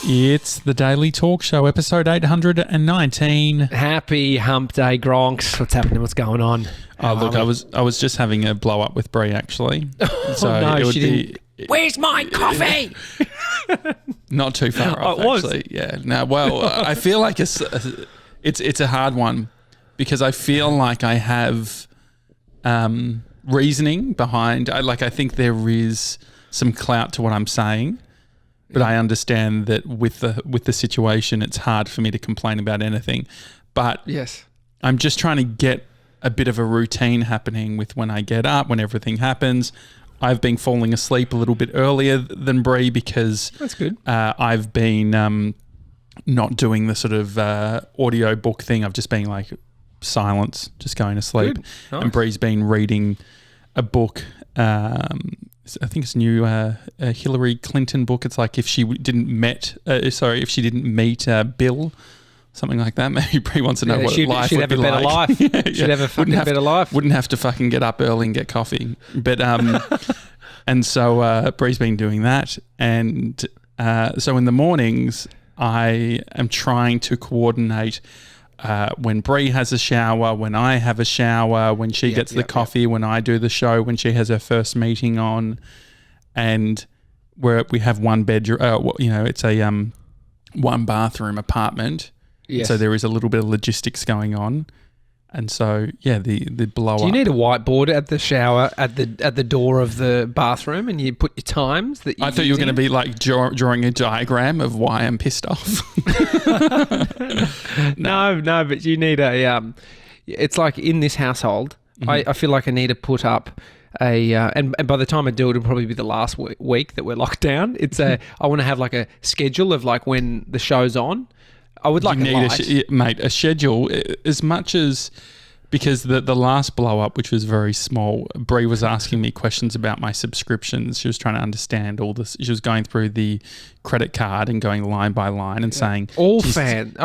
It's the Daily Talk Show, episode 819. Happy Hump Day, Gronks. What's happening? What's going on? Oh, look, I was just having a blow up with Brie, actually. So no, she didn't. Where's my coffee? Not too far off, actually. Yeah. No, well, I feel like it's a hard one because I feel like I have reasoning behind. I think there is some clout to what I'm saying. But I understand that with the situation, it's hard for me to complain about anything. But yes, I'm just trying to get a bit of a routine happening with when I get up, when everything happens. I've been falling asleep a little bit earlier than Brie because that's good. I've been not doing the sort of audio book thing. I've just been like silence, just going to sleep. Nice. And Brie's been reading a book. I think it's a new Hillary Clinton book. It's like if she didn't meet Bill, something like that. Maybe Brie wants to know what life would be like. She'd have a fucking better life. Wouldn't have to fucking get up early and get coffee. But and so Brie's been doing that, and so in the mornings I am trying to coordinate. When Brie has a shower, when I have a shower, when she gets the coffee, when I do the show, when she has her first meeting on, and we have one bedroom, it's a one bathroom apartment. Yes. So there is a little bit of logistics going on. And so, yeah, the blow up. Do you need a whiteboard at the shower, at the door of the bathroom, and you put your times that you're I thought you were going to be like drawing a diagram of why I'm pissed off. No, but you need a. It's like in this household, I feel like I need to put up and by the time I do it, it'll probably be the last week that we're locked down. It's I want to have like a schedule of like when the show's on. I would like a schedule as much as because the last blow up, which was very small, Brie was asking me questions about my subscriptions. She was trying to understand all this. She was going through the credit card and going line by line and saying, only fans.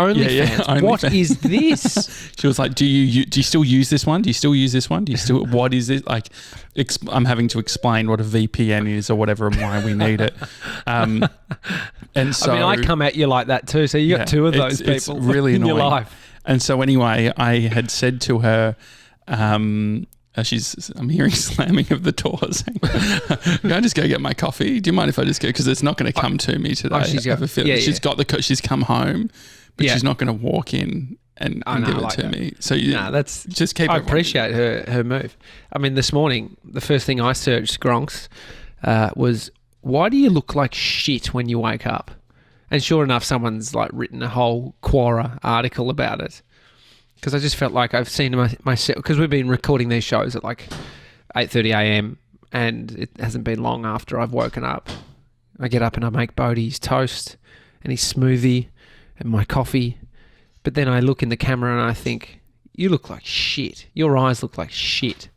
What is this? She was like, do you still use this one? Do you still use this one? What is it? Like, I'm having to explain what a VPN is or whatever and why we need it. And so, I come at you like that too. So you got two of those people it's really in annoying. your life. And so anyway, I had said to her, I'm hearing slamming of the doors. Can I just go get my coffee? Do you mind if I just go? Because it's not going to come to me today. She's come home, but she's not going to walk in and give it to me. So that's just keep. I appreciate her move. I mean, this morning the first thing I searched, Gronks, was why do you look like shit when you wake up? And sure enough, someone's like written a whole Quora article about it. Because I just felt like I've seen myself, because we've been recording these shows at like 8:30 a.m. and it hasn't been long after I've woken up. I get up and I make Bodie his toast and his smoothie and my coffee. But then I look in the camera and I think, you look like shit. Your eyes look like shit.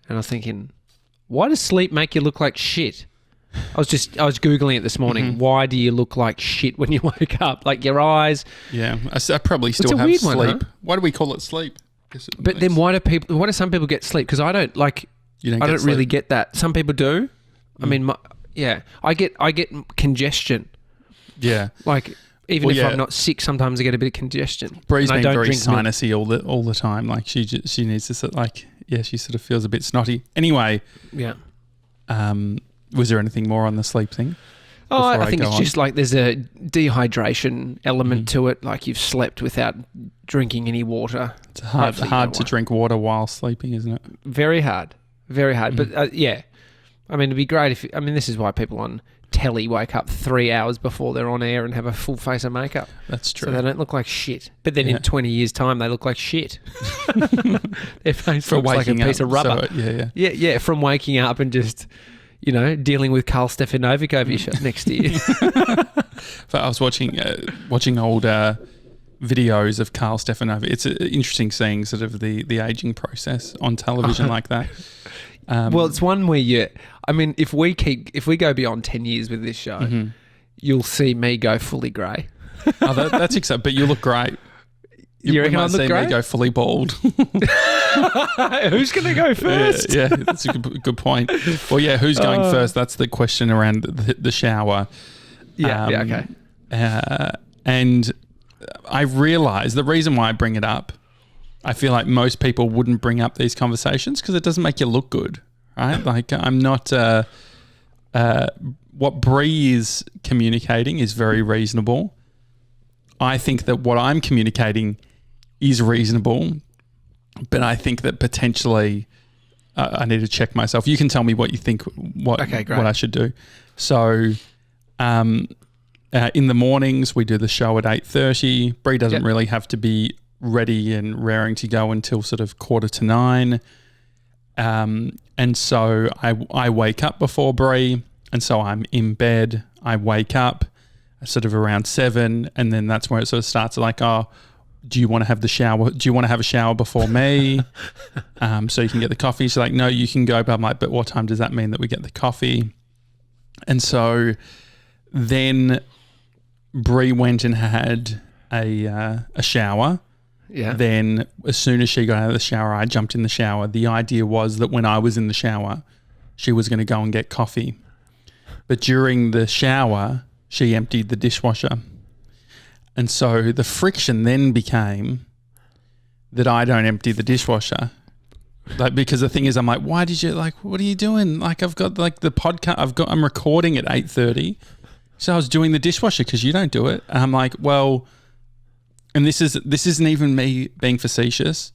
And I was thinking, why does sleep make you look like shit? I was Googling it this morning. Mm-hmm. Why do you look like shit when you wake up? Like your eyes. Yeah, I probably still have sleep. One, huh? Why do we call it sleep? But then why do some people get sleep? Because I don't like. I don't really get that. Some people do. I mean, I get congestion. Yeah, like even if I'm not sick, sometimes I get a bit of congestion. Brie's been very sinusy all the time. Like she needs to she sort of feels a bit snotty. Anyway, yeah. Was there anything more on the sleep thing? Oh, I think it's just like there's a dehydration element to it. Like you've slept without drinking any water. It's hard to drink water while sleeping, isn't it? Very hard. Very hard. But I mean, it'd be great if... I mean, this is why people on telly wake up 3 hours before they're on air and have a full face of makeup. That's true. So they don't look like shit. But then in 20 years' time, they look like shit. Their face looks like a piece of rubber. So, yeah, from waking up and just... dealing with Karl Stefanovic over your next to you. But I was watching old videos of Karl Stefanovic. It's interesting seeing sort of the aging process on television like that. Well, it's one where if we go beyond 10 years with this show, you'll see me go fully grey. Oh, that's exciting. But you look great. You reckon I look great? Me go fully bald. Who's going to go first? Yeah, that's a good point. Well, yeah, who's going first? That's the question around the shower. Okay. And I realize the reason why I bring it up, I feel like most people wouldn't bring up these conversations because it doesn't make you look good, right? Like I'm not, what Bree is communicating is very reasonable. I think that what I'm communicating is reasonable, but I think that potentially I need to check myself. You can tell me what you think, what I should do. So, in the mornings we do the show at 8:30. Bree doesn't really have to be ready and raring to go until sort of 8:45. And so I wake up before Bree, and so I'm in bed. I wake up sort of around 7, and then that's where it sort of starts like, oh, do you want to have the shower? Do you want to have a shower before me? So you can get the coffee. She's like, no, you can go. But I'm like, but what time does that mean that we get the coffee? And so then Bree went and had a shower. Yeah. Then as soon as she got out of the shower, I jumped in the shower. The idea was that when I was in the shower, she was going to go and get coffee. But during the shower, she emptied the dishwasher. And so the friction then became that I don't empty the dishwasher. Like, because the thing is, I'm like, why did you, like, what are you doing? Like, I've got like the podcast, I'm recording at 8:30. So I was doing the dishwasher because you don't do it. And I'm like, well, and this isn't even me being facetious.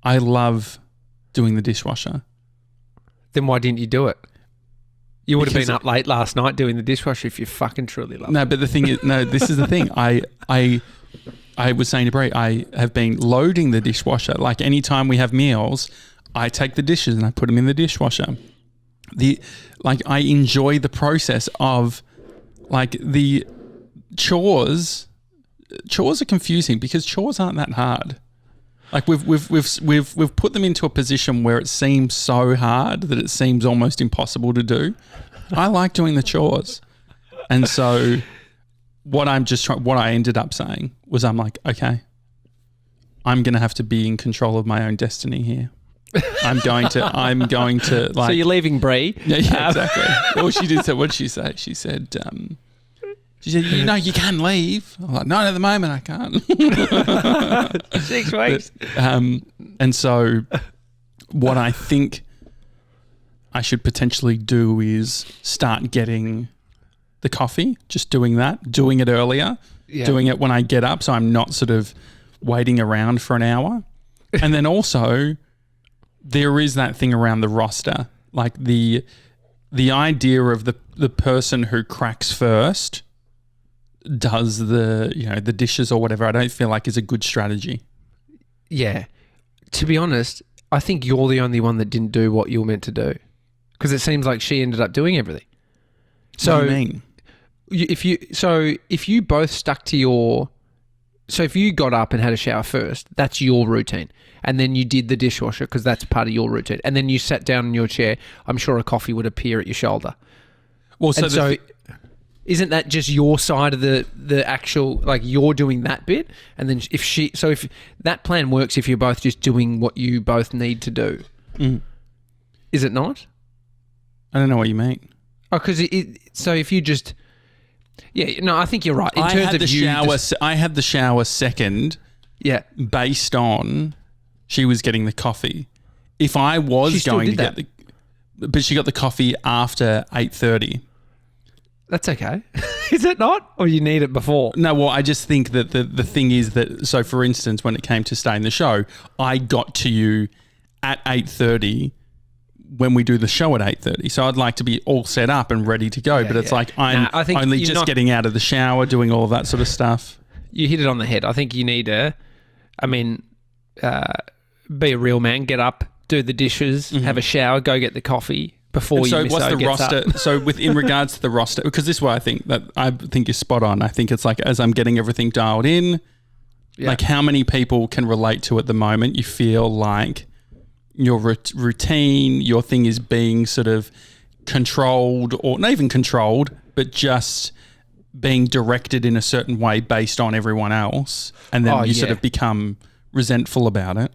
I love doing the dishwasher. Then why didn't you do it? You would have been up late last night doing the dishwasher if you fucking truly love it. No, but the thing is, this is the thing. I was saying to Bray, I have been loading the dishwasher. Like anytime we have meals, I take the dishes and I put them in the dishwasher. I enjoy the process of like the chores. Chores are confusing because chores aren't that hard. Like we've put them into a position where it seems so hard that it seems almost impossible to do. I like doing the chores. And so what I ended up saying was I'm like, okay, I'm going to have to be in control of my own destiny here. I'm going to like. So you're leaving Bree? Yeah, exactly. Well, she did say, what did she say? She said, you know, you can leave. I'm like, not at the moment, I can't. 6 weeks. And so what I think I should potentially do is start getting the coffee, just doing it earlier, doing it when I get up so I'm not sort of waiting around for an hour. And then also there is that thing around the roster, like the idea of the person who cracks first does the dishes or whatever, I don't feel like is a good strategy. Yeah. To be honest, I think you're the only one that didn't do what you were meant to do because it seems like she ended up doing everything. So what do you mean? If you both stuck to if you got up and had a shower first, that's your routine. And then you did the dishwasher because that's part of your routine. And then you sat down in your chair, I'm sure a coffee would appear at your shoulder. Well, isn't that just your side of the actual, like you're doing that bit? And then if that plan works, if you're both just doing what you both need to do, is it not? I don't know what you mean. Oh, because so if you just, I think you're right. In terms of I had the shower second. Yeah. Based on she was getting the coffee. If I was going to get but she got the coffee after 8:30. That's okay. Is it not? Or you need it before? No, well, I just think that the thing is that, so for instance, when it came to staying the show, I got to you at 8:30 when we do the show at 8:30. So I'd like to be all set up and ready to go. But it's like I'm only just getting out of the shower, doing all of that sort of stuff. You hit it on the head. I think you need to, be a real man, get up, do the dishes, have a shower, go get the coffee. Before so you miss what's the roster? Up. So in regards to the roster, because this is what I think is spot on. I think it's like as I'm getting everything dialed in, like how many people can relate to at the moment? You feel like your routine, your thing is being sort of controlled, or not even controlled, but just being directed in a certain way based on everyone else, and then you sort of become resentful about it.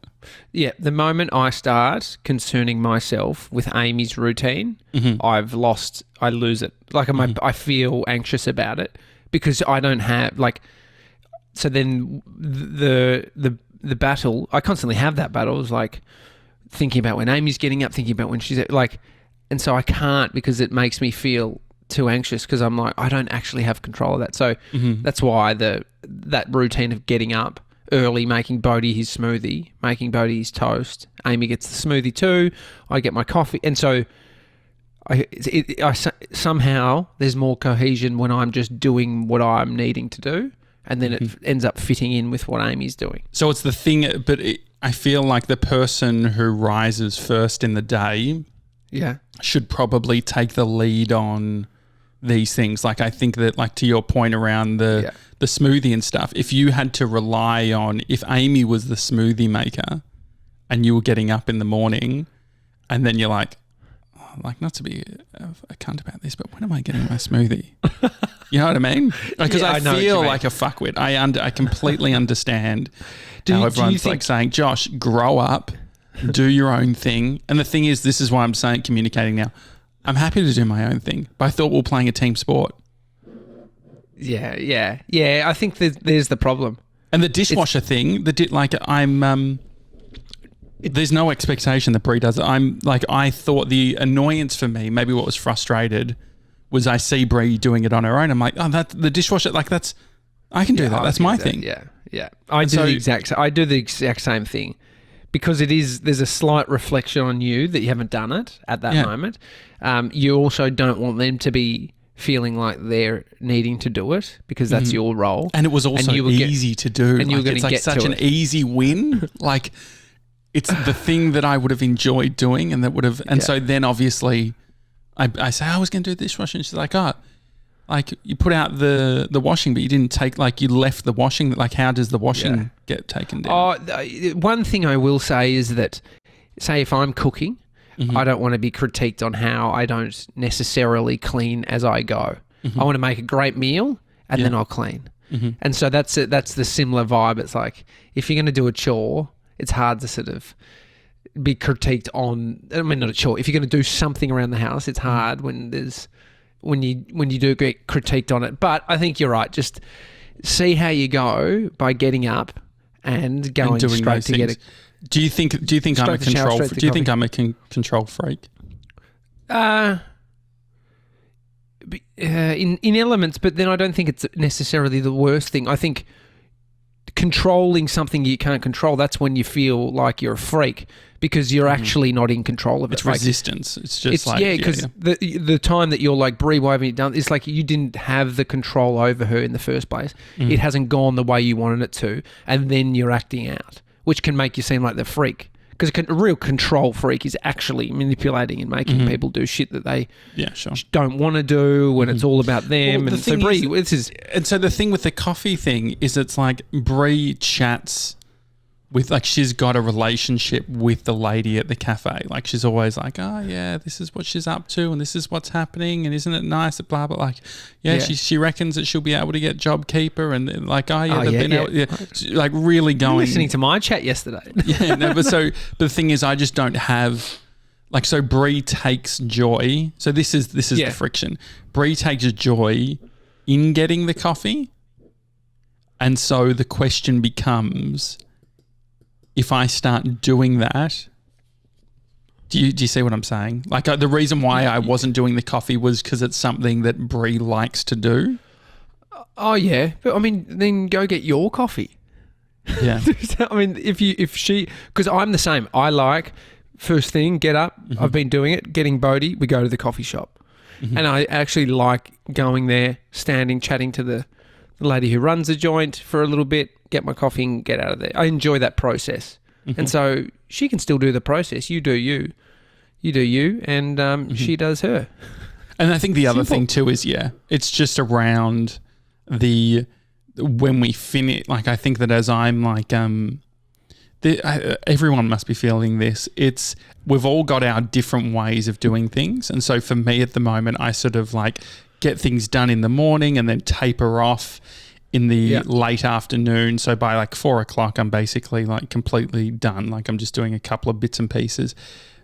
Yeah, the moment I start concerning myself with Amy's routine, I lose it. Like I feel anxious about it because I don't have like. So then the battle, I constantly have that battle. It's like thinking about when Amy's getting up, thinking about when she's like, and so I can't because it makes me feel too anxious because I'm like, I don't actually have control of that. So that's why that routine of getting up early, making Bodhi his smoothie, making Bodhi his toast. Amy gets the smoothie too. I get my coffee. And so somehow there's more cohesion when I'm just doing what I'm needing to do. And then it ends up fitting in with what Amy's doing. So it's the thing, but I feel like the person who rises first in the day should probably take the lead on these things. Like I think that, like to your point around the smoothie and stuff, if you had to rely on, if Amy was the smoothie maker and you were getting up in the morning and then you're like not to be a cunt about this, but when am I getting my smoothie? You know what I mean? Because I feel like a fuckwit. I completely understand how everyone's like saying, Josh, grow up, do your own thing. And the thing is, this is why I'm saying, communicating now, I'm happy to do my own thing, but I thought we were playing a team sport. Yeah. I think there's the problem. And the dishwasher thing, there's no expectation that Brie does it. I thought the annoyance for me, maybe what was frustrated, was I see Brie doing it on her own. I'm like, oh, the dishwasher, like I can do that. That's my thing. Yeah. I do the exact same thing because there's a slight reflection on you that you haven't done it at that moment. You also don't want them to be feeling like they're needing to do it because that's your role. And it was also easy to do. And you're going to get such an easy win. Like, it's the thing that I would have enjoyed doing and that would have... And so then obviously I say, I was going to do the dishwasher. And she's like, you put out the washing, but you didn't take... Like, you left the washing. Like, how does the washing get taken down? One thing I will say is that, say if I'm cooking, I don't want to be critiqued on how I don't necessarily clean as I go. I want to make a great meal and then I'll clean. And so that's the similar vibe. It's like, if you're going to do a chore... It's hard to sort of be critiqued on. I mean, not a chore. If you're going to do something around the house, it's hard when you do get critiqued on it. But I think you're right. Just see how you go by getting up and going doing straight to get it. Do you think I'm a control? Do you think I'm a control freak? In elements, but then I don't think it's necessarily the worst thing. I think controlling something you can't control, that's when you feel like you're a freak because you're actually not in control of it. It's resistance. It's just because the time that you're like, Brie, why haven't you done? It's like you didn't have the control over her in the first place. It hasn't gone the way you wanted it to, and then you're acting out, which can make you seem like the freak. Because a real control freak is actually manipulating and making people do shit that they don't want to do when it's all about them. Well, and so Brie, and so the thing with the coffee thing is it's like Brie chats with, like, she's got a relationship with the lady at the cafe. Like, she's always like, oh yeah, this is what she's up to and this is what's happening and isn't it nice, blah blah. Like, she reckons that she'll be able to get JobKeeper and like, like really going. You were listening to my chat yesterday. But the thing is, I just don't have, like, so Brie takes joy. So this is the friction. Brie takes joy in getting the coffee, and so the question becomes, if I start doing that, do you see what I'm saying? Like, the reason why I wasn't doing the coffee was because it's something that Brie likes to do. Oh yeah, but I mean, then go get your coffee. Yeah. I mean, if she, because I'm the same. I like, first thing, get up. I've been doing it. Getting Bodhi, we go to the coffee shop, and I actually like going there, standing, chatting to the lady who runs the joint for a little bit. Get my coffee and get out of there. I enjoy that process. And so she can still do the process. You do you. You do you, and she does her. And I think the other thing too is, it's just around when we finish, like, I think that as I'm like, everyone must be feeling this. We've all got our different ways of doing things. And so for me at the moment, I sort of like get things done in the morning and then taper off in the late afternoon. So by like 4 o'clock, I'm basically like completely done. Like, I'm just doing a couple of bits and pieces.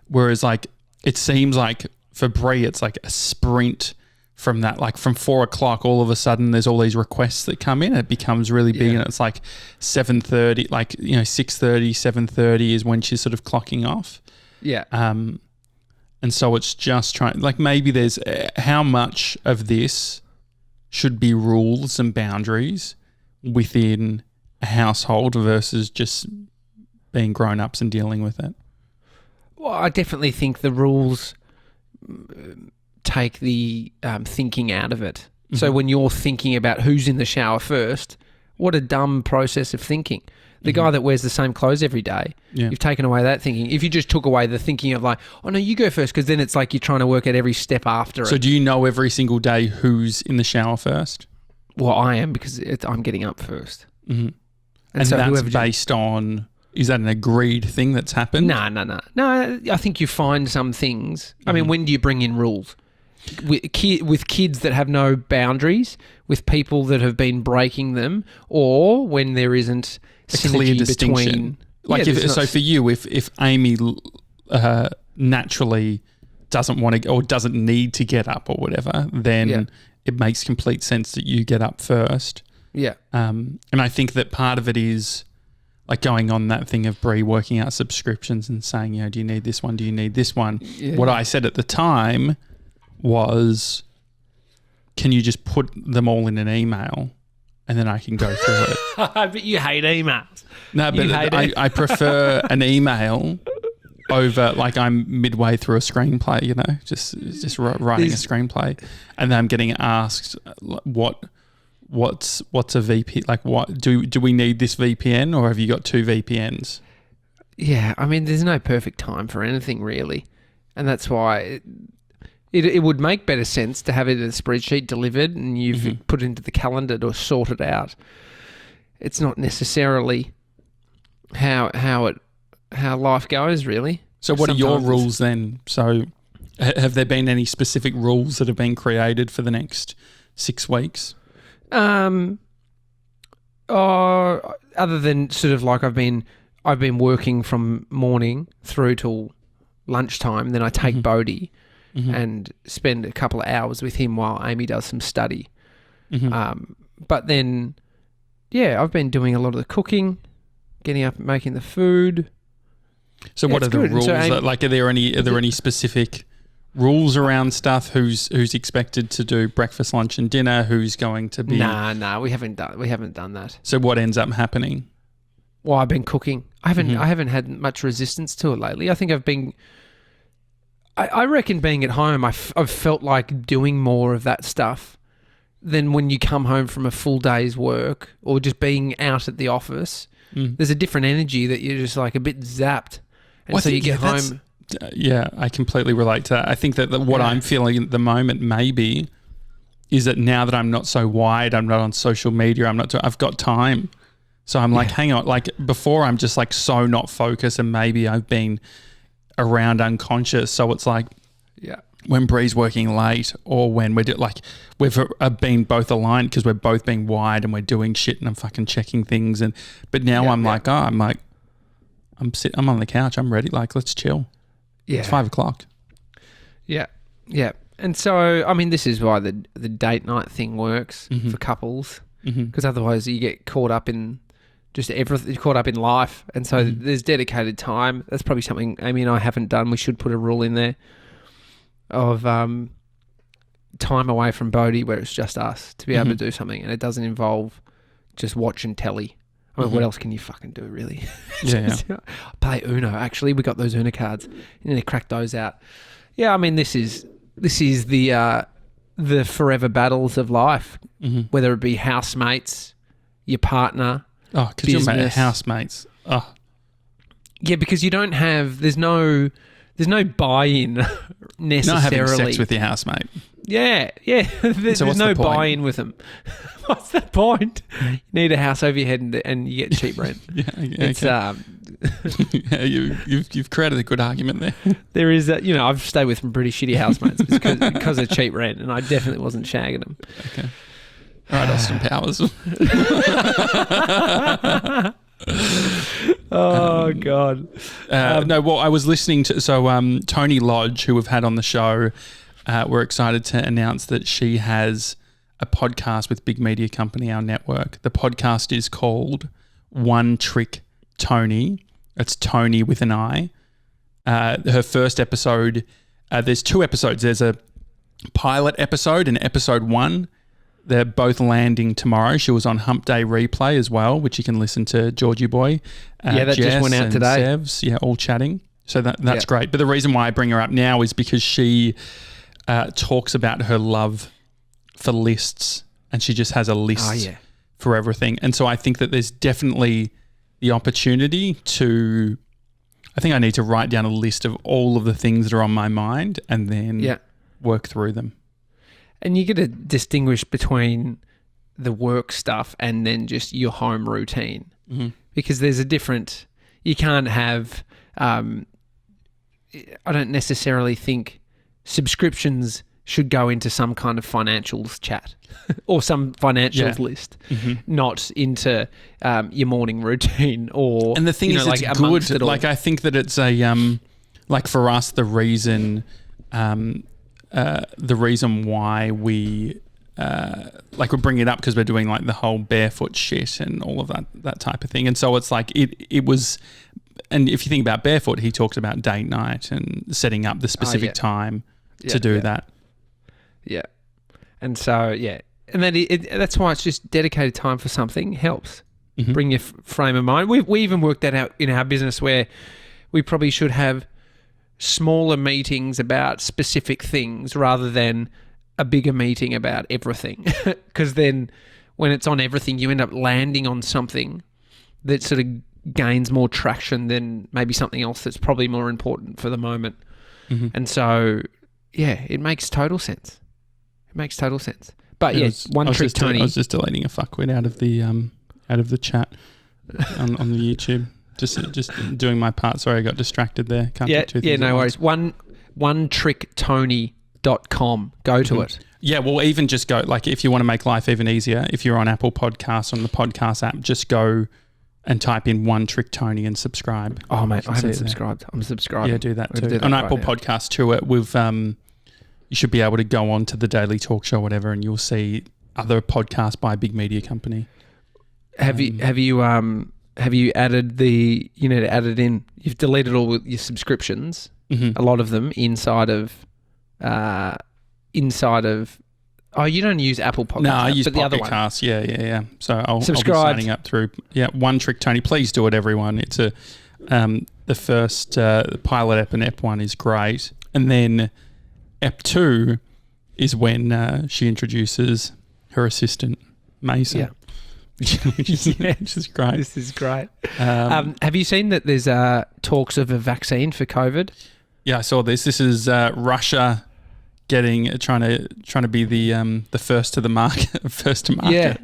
Whereas, like, it seems like for Brie, it's like a sprint from that. Like from 4 o'clock, all of a sudden there's all these requests that come in. It becomes really big, and it's like 7:30, 6:30, 7:30 is when she's sort of clocking off. Yeah. And so it's just trying, like maybe there's how much of this should be rules and boundaries within a household versus just being grown-ups and dealing with it. Well, I definitely think the rules take the thinking out of it. Mm-hmm. So when you're thinking about who's in the shower first, what a dumb process of thinking. The guy that wears the same clothes every day, you've taken away that thinking. If you just took away the thinking of like, oh no, you go first, because then it's like you're trying to work out every step after it. So do you know every single day who's in the shower first? Well, I am, because I'm getting up first. Mm-hmm. And so that's based on, is that an agreed thing that's happened? No. I think you find some things. I mean, when do you bring in rules? With kids that have no boundaries, with people that have been breaking them, or when there isn't a clear distinction. For you, if Amy naturally doesn't want to or doesn't need to get up or whatever, then it makes complete sense that you get up first. Yeah. And I think that part of it is like going on that thing of Bree working out subscriptions and saying, do you need this one? Do you need this one? Yeah. What I said at the time was, can you just put them all in an email and then I can go through it? But you hate emails. No, but I prefer an email over, like I'm midway through a screenplay, just writing a screenplay, and then I'm getting asked what's a VPN? Like, what do we need this VPN, or have you got 2 VPNs? Yeah, I mean, there's no perfect time for anything really, and that's why it would make better sense to have it in a spreadsheet delivered and you've put it into the calendar to sort it out. It's not necessarily how life goes, really. So what are your rules then? So have there been any specific rules that have been created for the next 6 weeks? Other than sort of like I've been working from morning through till lunchtime, then I take Bodhi and spend a couple of hours with him while Amy does some study. But then, I've been doing a lot of the cooking, getting up and making the food. So what are the rules? Are there any specific rules around stuff? Who's expected to do breakfast, lunch, and dinner? Who's going to be? Nah, we haven't done that. So what ends up happening? Well, I've been cooking. I haven't had much resistance to it lately. I think I reckon being at home, I've felt like doing more of that stuff than when you come home from a full day's work or just being out at the office. There's a different energy that you're just like a bit zapped. And so you get home. I completely relate to that. I think that what I'm feeling at the moment maybe is that now that I'm not so wide, I'm not on social media, I've got time. So I'm like, hang on, like before I'm just like so not focused and maybe I've been around unconscious. So it's like when Bree's working late or when we've been both aligned because we're both being wide and we're doing shit and I'm fucking checking things. But now I'm on the couch. I'm ready. Like, let's chill. Yeah. It's 5 o'clock. Yeah. Yeah. And so, I mean, this is why the date night thing works for couples because otherwise you get caught up in just everything, caught up in life. And so there's dedicated time. That's probably something Amy and I haven't done. We should put a rule in there of time away from Bodhi where it's just us to be able to do something and it doesn't involve just watching telly. I mean, what else can you fucking do, really? Play Uno. Actually, we got those Uno cards. You need to crack those out. Yeah, I mean, this is the forever battles of life, whether it be housemates, your partner. Oh, because you're housemates. Oh, yeah, because you don't have. There's no buy-in necessarily. Not having sex with your housemate. Yeah. There's no buy-in with them. What's the point? You need a house over your head and you get cheap rent. It's you've created a good argument there. There is I've stayed with some pretty shitty housemates because of cheap rent, and I definitely wasn't shagging them. Okay. All right, Austin Powers. Oh God. No, well, I was listening to Tony Lodge, who we've had on the show. we're excited to announce that she has a podcast with Big Media Company, our network. The podcast is called One Trick Toni. It's Tony with an I. Her first episode, there's 2 episodes. There's a pilot episode and episode 1. They're both landing tomorrow. She was on Hump Day Replay as well, which you can listen to Georgie Boy. That Jess just went out and today. Sevs, all chatting. So that's great. But the reason why I bring her up now is because she talks about her love for lists, and she just has a list for everything. And so I think that there's definitely the opportunity to, I think I need to write down a list of all of the things that are on my mind and then work through them. And you get to distinguish between the work stuff and then just your home routine, because there's a different, you can't have, I don't necessarily think subscriptions should go into some kind of financials chat or some financials list, not into your morning routine or. And the thing is, like it's good. Like, I think that it's a like for us, the reason why we we bring it up because we're doing like the whole barefoot shit and all of that type of thing, and so it's like it was. And if you think about barefoot, he talked about date night and setting up the specific time to do that. Yeah. And so, and then that's why it's just dedicated time for something helps. Bring your frame of mind. We even worked that out in our business where we probably should have smaller meetings about specific things rather than a bigger meeting about everything. Because then when it's on everything, you end up landing on something that sort of gains more traction than maybe something else that's probably more important for the moment. And so, it makes total sense. But One Trick Toni. I was just deleting a fuckwit out of the chat on the YouTube. Just doing my part. Sorry, I got distracted there. Can't do 2 things no worries. OneTrickToni.com. Go to it. Yeah, well, even just go, like, if you want to make life even easier, if you're on Apple Podcasts, on the podcast app, just go and type in One Trick Toni and subscribe. Oh, mate, I haven't subscribed. I'm subscribing. Yeah, do that too. On Apple Podcasts too, we've you should be able to go on to the Daily Talk Show, whatever, and you'll see other podcasts by Big Media Company. Have you added the, to add it in, you've deleted all your subscriptions, a lot of them inside of, you don't use Apple Podcasts. No, I use but the other one. Yeah. So I'll be Subscribe. signing up through, One Trick Toni. Please do it, everyone. It's the first pilot ep and ep 1 is great. And then ep 2 is when she introduces her assistant, Mason. Yeah. which is great. This is great. Have you seen that there's talks of a vaccine for COVID? Yeah, I saw this. This is Russia trying to be the first to the market, first to market. Yeah,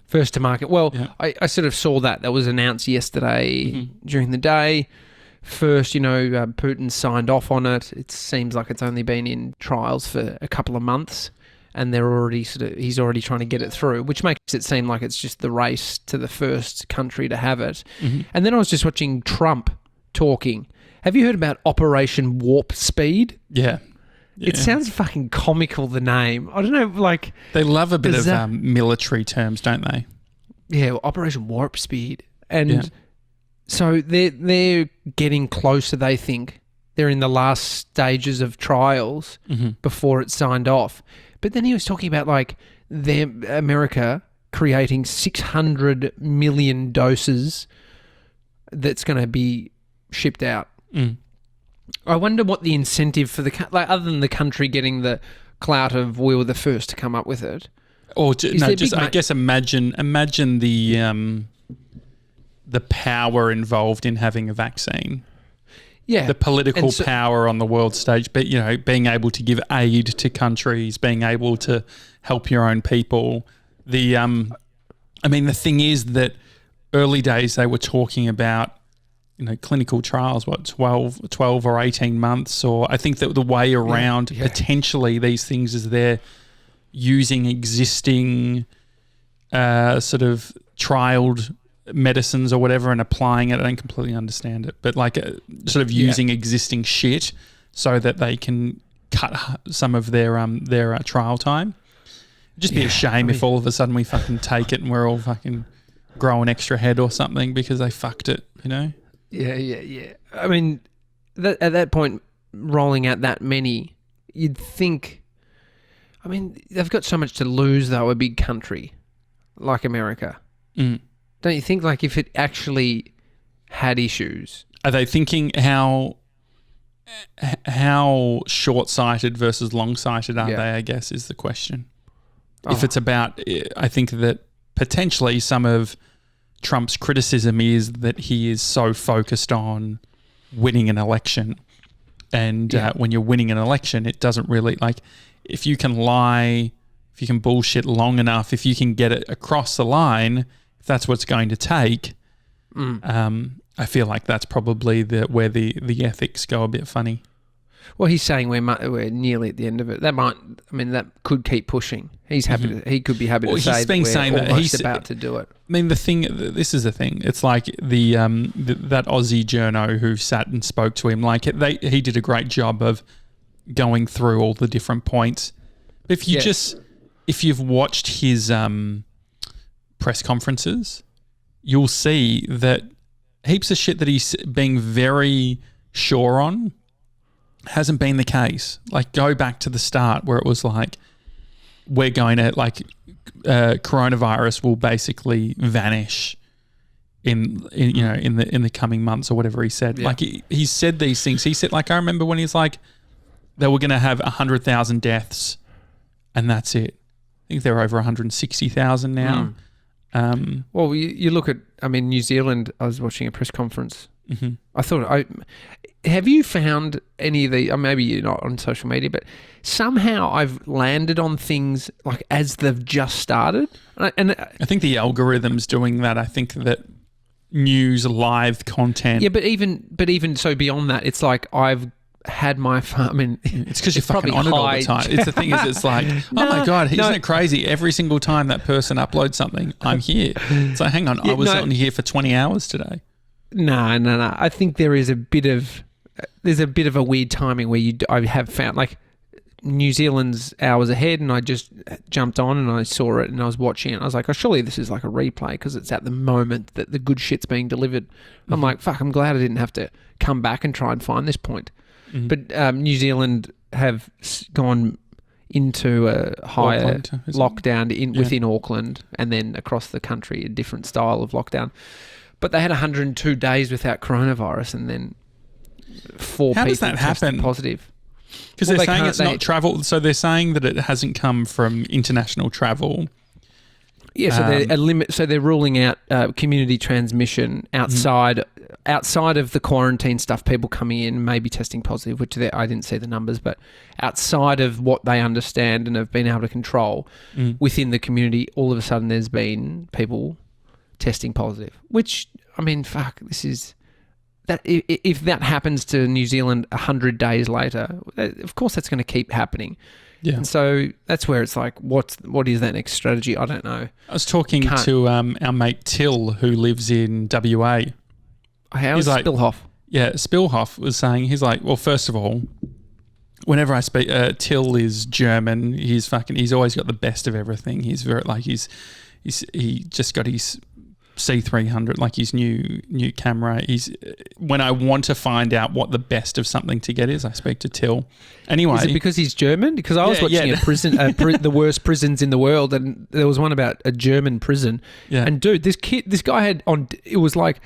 first to market. Well, I sort of saw that was announced yesterday during the day. First, Putin signed off on it. It seems like it's only been in trials for a couple of months, and he's already trying to get it through, which makes it seem like it's just the race to the first country to have it. And then I was just watching Trump talking. Have you heard about Operation Warp Speed? Yeah. It sounds fucking comical, the name. I don't know, like... They love a bit of military terms, don't they? Yeah, well, Operation Warp Speed. And so they're getting closer, they think. They're in the last stages of trials before it's signed off. But then he was talking about, like, America creating 600 million doses that's going to be shipped out. I wonder what the incentive for other than the country getting the clout of we were the first to come up with it. Or I guess imagine the power involved in having a vaccine. Yeah, the political power on the world stage, but being able to give aid to countries, being able to help your own people. The thing is that early days they were talking about clinical trials, 12 or 18 months, or I think that the way around potentially these things is they're using existing sort of trialed medicines or whatever and applying it. I don't completely understand it, but using existing shit so that they can cut some of their trial time. It'd just be a shame if all of a sudden we fucking take it and we're all fucking grow an extra head or something because they fucked it, you know? Yeah. I mean, at that point, rolling out that many, you'd think. I mean, they've got so much to lose, though. A big country like America, don't you think? Like, if it actually had issues, are they thinking how short-sighted versus long-sighted are they? I guess is the question. If it's about, I think that potentially some of Trump's criticism is that he is so focused on winning an election. And when you're winning an election, it doesn't really, like, if you can lie, if you can bullshit long enough, if you can get it across the line, if that's what it's going to take, I feel like that's probably where the ethics go a bit funny. Well, he's saying we're nearly at the end of it. That could keep pushing. He's happy. He could be happy to say that we're almost about to do it. I mean, this is the thing. It's like that Aussie journo who sat and spoke to him. Like he did a great job of going through all the different points. If you've watched his press conferences, you'll see that heaps of shit that he's being very sure on hasn't been the case. Like, go back to the start where it was like, we're going to, like, coronavirus will basically vanish in the coming months or whatever he said. Yeah. Like, he said these things. He said, like, I remember when he's like, they were going to have 100,000 deaths and that's it. I think they're over 160,000 now. Well, you look at, New Zealand, I was watching a press conference. Mm-hmm. I thought, have you found any of the, maybe you're not on social media, but somehow I've landed on things like as they've just started. And I think the algorithm's doing that. I think that news, live content. Yeah, but even so beyond that, it's like I've had my fun. It's because you're fucking on it all the time. It's the thing is, it's like, oh my God, isn't it crazy? Every single time that person uploads something, I'm here. So hang on, I was on here for 20 hours today. No. I think there's a bit of a weird timing where I have found, like, New Zealand's hours ahead, and I just jumped on and I saw it and I was watching it. I was like, oh, surely this is like a replay because it's at the moment that the good shit's being delivered. Mm-hmm. I'm like, fuck, I'm glad I didn't have to come back and try and find this point. Mm-hmm. But New Zealand have gone into a higher lockdown within Auckland, and then across the country a different style of lockdown. But they had 102 days without coronavirus, and then 4 How people does that happen? Positive. Because they're saying it's not travel. So they're saying that it hasn't come from international travel. Yeah, so they're ruling out community transmission outside of the quarantine stuff. People coming in, maybe testing positive, which I didn't see the numbers, but outside of what they understand and have been able to control within the community, all of a sudden there's been people testing positive. Which, fuck, this is that. If that happens to New Zealand 100 days later, of course that's going to keep happening. Yeah. And so that's where it's like, what is that next strategy? I don't know. I was talking to our mate Till, who lives in WA. How's Spilhoff? Yeah, Spilhoff was saying, he's like, well, first of all, whenever I speak, Till is German. He's always got the best of everything. He's very he just got his C300, like his new camera. When I want to find out what the best of something to get is, I speak to Till. Anyway, is it because he's German? Because I was watching a prison, the worst prisons in the world, and there was one about a German prison. Yeah. And dude, this guy had it was like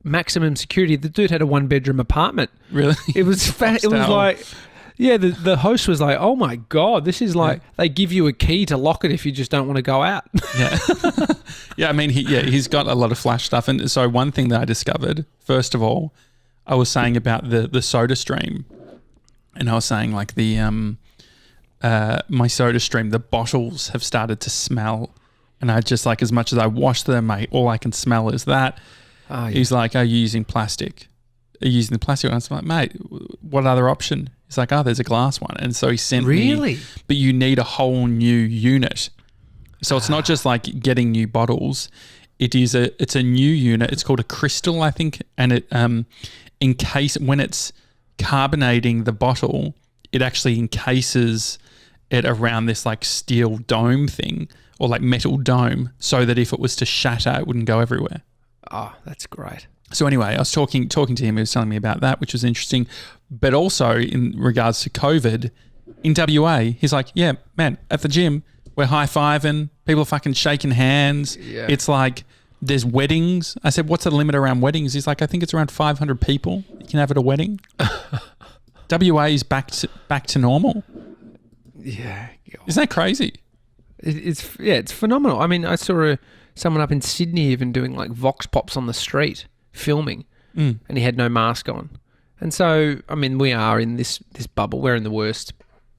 maximum security. The dude had a 1-bedroom apartment. Really? It was it was like. Yeah, the host was like, oh my God, this is like, they give you a key to lock it if you just don't want to go out. Yeah. Yeah, he's got a lot of flash stuff. And so one thing that I discovered, first of all, I was saying about the Sodastream. And I was saying like my Sodastream, the bottles have started to smell. And I just like, as much as I wash them, mate, all I can smell is that. Oh, yeah. He's like, are you using plastic? Are you using the plastic one? I was like, mate, what other option? He's like, oh, there's a glass one. And so he sent me, but you need a whole new unit. So it's not just like getting new bottles. It's a new unit. It's called a crystal, I think. And it, in case when it's carbonating the bottle, it actually encases it around this like steel dome thing or like metal dome so that if it was to shatter, it wouldn't go everywhere. Oh, that's great. So anyway, I was talking to him. He was telling me about that, which was interesting. But also in regards to COVID, in WA, he's like, yeah, man, at the gym, we're high-fiving. People are fucking shaking hands. Yeah. It's like there's weddings. I said, what's the limit around weddings? He's like, I think it's around 500 people you can have at a wedding. WA is back to normal. Yeah. Isn't that crazy? It's phenomenal. I mean, I saw someone up in Sydney even doing like vox pops on the street, filming, and he had no mask on. And so, I mean, we are in this bubble. We're in the worst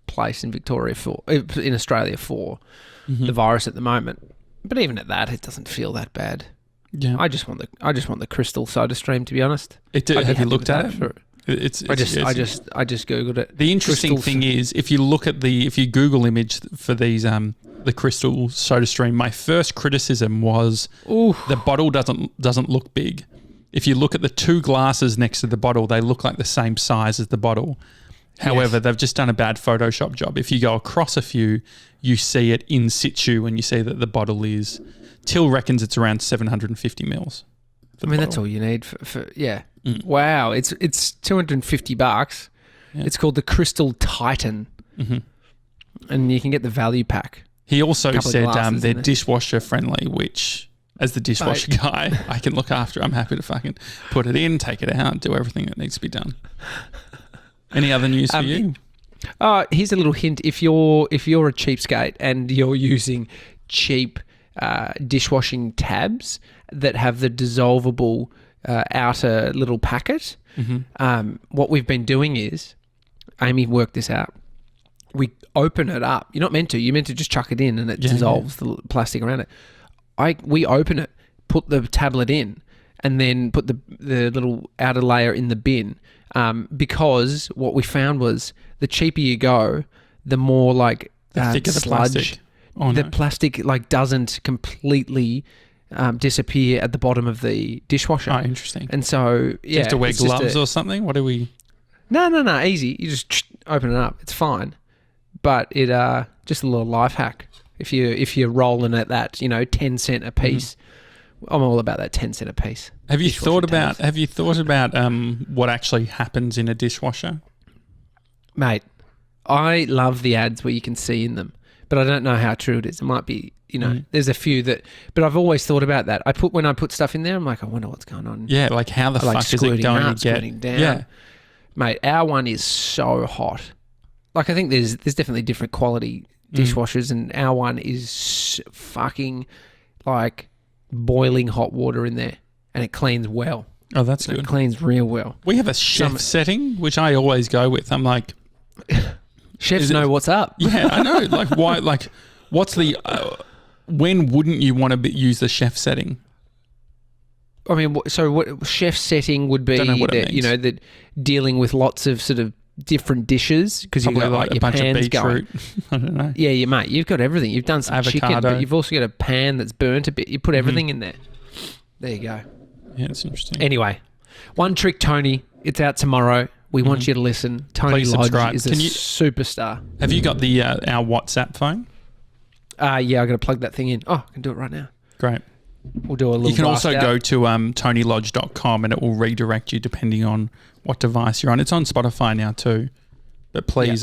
place in Australia for the virus at the moment. But even at that, it doesn't feel that bad. Yeah, I just want the crystal Sodastream, to be honest. Have you looked at it? I just googled it. The interesting thing is, if you Google image for these the crystal Sodastream, my first criticism was the bottle doesn't look big. If you look at the two glasses next to the bottle, they look like the same size as the bottle. However, they've just done a bad Photoshop job. If you go across a few, you see it in situ and you see that the bottle is... Till reckons it's around 750 mils. I mean, that's all you need for Wow, it's $250. Yeah. It's called the Crystal Titan. And you can get the value pack. He also said they're dishwasher friendly, which... As the dishwasher guy, I can look after. I'm happy to fucking put it in, take it out, do everything that needs to be done. Any other news for you? Here's a little hint. If you're a cheapskate and you're using cheap dishwashing tabs that have the dissolvable outer little packet, what we've been doing is, Amy worked this out. We open it up. You're not meant to. You're meant to just chuck it in and it dissolves the plastic around it. We open it, put the tablet in, and then put the little outer layer in the bin, because what we found was the cheaper you go, the more like the thicker the plastic. Plastic like doesn't completely disappear at the bottom of the dishwasher. Oh, interesting. And so you have to wear gloves or something. What do we? No, easy. You just open it up. It's fine, but it just a little life hack. If you're rolling at that, 10 cent a piece, I'm all about that 10 cent a piece. Have you thought about what actually happens in a dishwasher? Mate, I love the ads where you can see in them, but I don't know how true it is. It might be, there's a few that, but I've always thought about that. When I put stuff in there, I'm like, I wonder what's going on. Yeah, like how the fuck is it going to get down. Yeah, mate, our one is so hot. Like I think there's definitely different quality dishwashers, and our one is fucking like boiling hot water in there, and it cleans well. Oh, that's good. It cleans real well. We have a chef setting, which I always go with. I'm like, chefs know what's up. Yeah, I know. Like why? Like, what's the? When wouldn't you want to use the chef setting? I mean, so what chef setting would be that dealing with lots of sort of different dishes, because you've got like your bunch pans of beetroot. going. I don't know. Yeah, mate, you've got everything. You've done some avocado. Chicken, but you've also got a pan that's burnt a bit. You put everything in there. There you go. Yeah, it's interesting. Anyway, one Trick Toni. It's out tomorrow. We want you to listen. Tony Please Lodge subscribe. is a superstar. Have you got the our WhatsApp phone? Yeah, I got to plug that thing in. Oh, I can do it right now. Great. We'll do a little. You can also go to tonylodge.com and it will redirect you depending on what device you're on. It's on Spotify now too. But please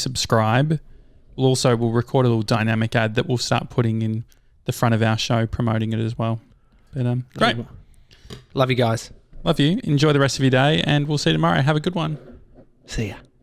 subscribe. We'll record a little dynamic ad that we'll start putting in the front of our show, promoting it as well. But great. Love you guys. Love you. Enjoy the rest of your day, and we'll see you tomorrow. Have a good one. See ya.